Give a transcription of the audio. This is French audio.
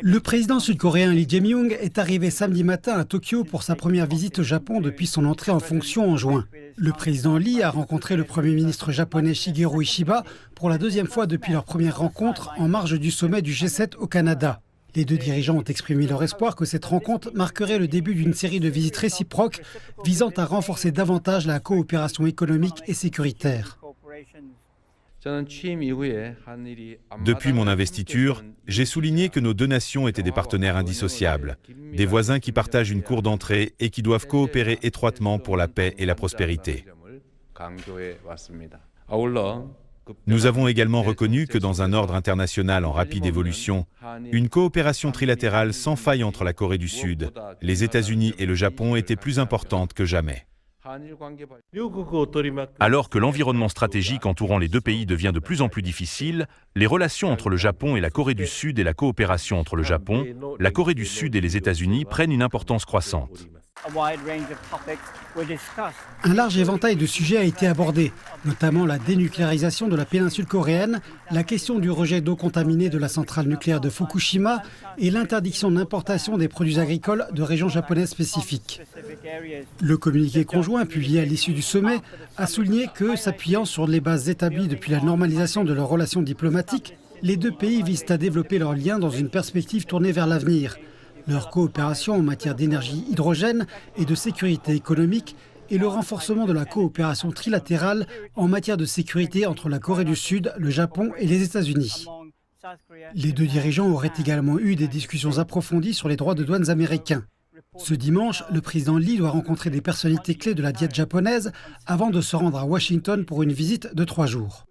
Le président sud-coréen Lee Jae-myung est arrivé samedi matin à Tokyo pour sa première visite au Japon depuis son entrée en fonction en juin. Le président Lee a rencontré le premier ministre japonais Shigeru Ishiba pour la deuxième fois depuis leur première rencontre en marge du sommet du G7 au Canada. Les deux dirigeants ont exprimé leur espoir que cette rencontre marquerait le début d'une série de visites réciproques visant à renforcer davantage la coopération économique et sécuritaire. Depuis mon investiture, j'ai souligné que nos deux nations étaient des partenaires indissociables, des voisins qui partagent une cour d'entrée et qui doivent coopérer étroitement pour la paix et la prospérité. Nous avons également reconnu que dans un ordre international en rapide évolution, une coopération trilatérale sans faille entre la Corée du Sud, les États-Unis et le Japon était plus importante que jamais. Alors que l'environnement stratégique entourant les deux pays devient de plus en plus difficile, les relations entre le Japon et la Corée du Sud et la coopération entre le Japon, la Corée du Sud et les États-Unis prennent une importance croissante. Un large éventail de sujets a été abordé, notamment la dénucléarisation de la péninsule coréenne, la question du rejet d'eau contaminée de la centrale nucléaire de Fukushima et l'interdiction d'importation des produits agricoles de régions japonaises spécifiques. Le communiqué conjoint publié à l'issue du sommet a souligné que, s'appuyant sur les bases établies depuis la normalisation de leurs relations diplomatiques, les deux pays visent à développer leurs liens dans une perspective tournée vers l'avenir. Leur coopération en matière d'énergie hydrogène et de sécurité économique et le renforcement de la coopération trilatérale en matière de sécurité entre la Corée du Sud, le Japon et les États-Unis. Les deux dirigeants auraient également eu des discussions approfondies sur les droits de douane américains. Ce dimanche, le président Lee doit rencontrer des personnalités clés de la diète japonaise avant de se rendre à Washington pour une visite de 3 jours.